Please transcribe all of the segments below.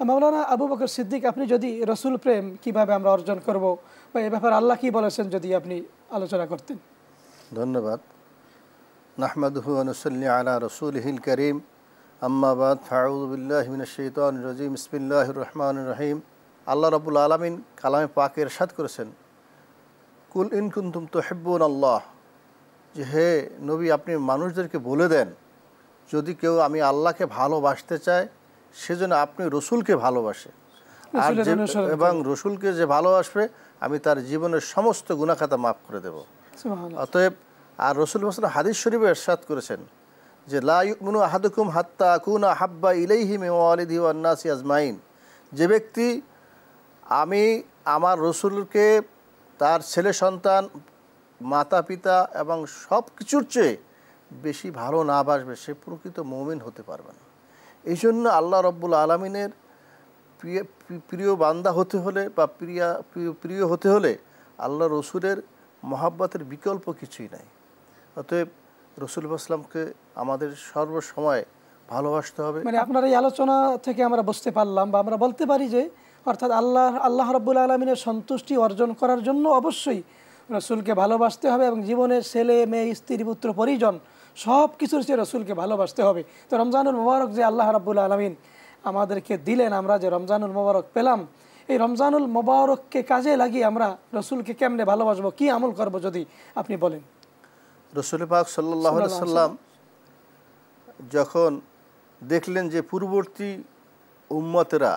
মাওলানা আবু বকর সিদ্দিক, আপনি যদি রসুল প্রেম কিভাবে আমরা অর্জন করব বা এ ব্যাপারে আল্লাহ কি বলেছেন যদি আপনি আলোচনা করতেন। ধন্যবাদ। নাহমাদুহু ওয়া নুসাল্লি আলা রাসূলিহিল কারীম, আম্মা বাদ, ফাআউযু বিল্লাহি মিনাশ শাইতানির রাজীম, বিসমিল্লাহির রহমানির রহিম। আল্লাহ রাব্বুল আলামিন কালামে পাকে ইরশাদ করেছেন, কুল ইন কুনতুম তুহিব্বুনাল্লাহ, যে হে নবী আপনি মানুষদেরকে বলে দেন যদি কেউ আমি আল্লাহকে ভালোবাসতে চায় সেজন্য আপনি রসুলকে ভালোবাসে, আর যে এবং রসুলকে যে ভালোবাসবে আমি তার জীবনের সমস্ত গুনাহ খাতা মাফ করে দেব। অতএব আর রসুল সাল্লাল্লাহু হাদিস শরীফে ইরশাদ করেছেন যে লা ইউমিনু আহাদুকুম হাত্তা আকুনা হাব্বা ইলাইহি মিন ওয়ালিদিহি ওয়ান নাসি আজমাইন, যে ব্যক্তি আমি আমার রসুলকে তার ছেলে সন্তান মাতা পিতা এবং সব কিছুর চেয়ে বেশি ভালো না বাসবে সে প্রকৃত মুমিন হতে পারবে না। এই জন্য আল্লাহ রব্বুল আলমিনের প্রিয় বান্দা হতে হলে বা প্রিয় হতে হলে আল্লাহ রসুলের মহাব্বতের বিকল্প কিছুই নাই। অতএব রসুল আসলামকে আমাদের সর্বসময় ভালোবাসতে হবে। মানে আপনার এই আলোচনা থেকে আমরা বুঝতে পারলাম বা আমরা বলতে পারি যে অর্থাৎ আল্লাহ রাব্বুল আলামিনের সন্তুষ্টি অর্জন করার জন্য অবশ্যই রসুলকে ভালোবাসতে হবে এবং জীবনের ছেলে মেয়ে স্ত্রী পুত্র পরিজন সব কিছুর চেয়ে রসুলকে ভালোবাসতে হবে। তো রমজানুল মোবারক যে আল্লাহ রাব্বুল আলামিন আমাদেরকে দিলেন, আমরা যে রমজানুল মোবারক পেলাম, এই রমজানুল মোবারককে কাজে লাগিয়ে আমরা রসুলকে কেমনে ভালোবাসবো, কি আমল করব যদি আপনি বলেন। রসুল পাক সাল্লাল্লাহু আলাইহি সাল্লাম যখন দেখলেন যে পূর্ববর্তী উম্মতেরা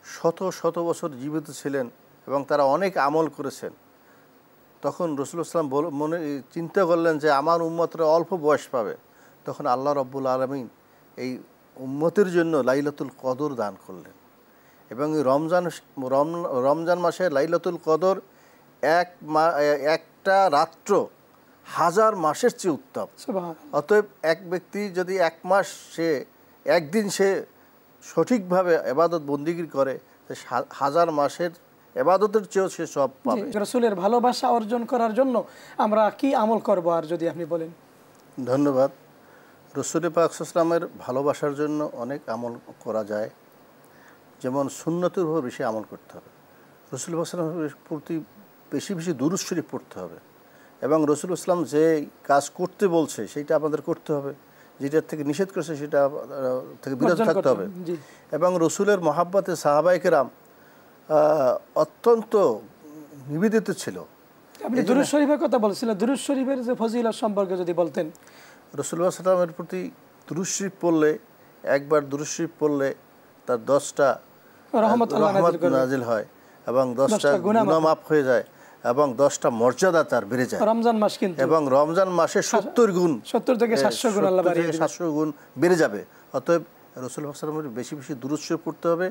শত শত বছর জীবিত ছিলেন এবং তারা অনেক আমল করেছেন, তখন রসুল সাল্লাম মনে চিন্তা করলেন যে আমার উম্মতরা অল্প বয়স পাবে। তখন আল্লাহ রব্বুল আলামিন এই উম্মতের জন্য লাইলাতুল কদর দান করলেন এবং এই রমজান মাসে লাইলাতুল কদর একটা রাত্র 1000 মাসের চেয়ে উত্তম। অতএব এক ব্যক্তি যদি এক মাস একদিন সে সঠিকভাবে ইবাদত বন্দিগি করে 1000 মাসের ইবাদতের চেয়েও সে সব পাবে। রাসূলের ভালোবাসা অর্জন করার জন্য আমরা কি আমল করব আর যদি আপনি বলেন। ধন্যবাদ। রসুল পাক সাল্লামের ভালোবাসার জন্য অনেক আমল করা যায়, যেমন সুন্নতের উপর বেশি আমল করতে হবে, রসুল পাক সাল্লামের প্রতি বেশি বেশি দুরূদ শরীফ পড়তে হবে এবং রসুল ইসলাম যে কাজ করতে বলছে সেটা আমাদের করতে হবে, যেটার থেকে নিষেধ করেছে সেটা থেকে বিরত থাকতে হবে। এবং রসুলের মহাব্বতে সাহাবায়ে কেরাম অত্যন্ত নিবেদিত ছিল। আপনি দুরূদ শরীফের কথা বলছিলেন, দুরূদ শরীফের যে ফজিলত সম্পর্কে যদি বলতেন। রাসূলুল্লাহ সাল্লাল্লাহু আলাইহি ওয়াসাল্লামের প্রতি দুরূদ শরীফ পড়লে, একবার দুরূদ শরীফ পড়লে তার 10টা রহমত নাজিল হয় এবং 10টা গুনাহ মাফ হয়ে যায় এবং 10টা মর্যাদা তার বেড়ে যায়। রমজান মাস কিন্তু, এবং রমজান মাসে 70 গুণ, 70 থেকে 700 গুণ আল্লাহ বাড়িয়ে দেন, 700 গুণ বেড়ে যাবে। অতএব রাসূলুল্লাহ সাল্লাল্লাহু আলাইহি ওয়াসাল্লামের বেশি বেশি দুরূদ শরীফ পড়তে হবে।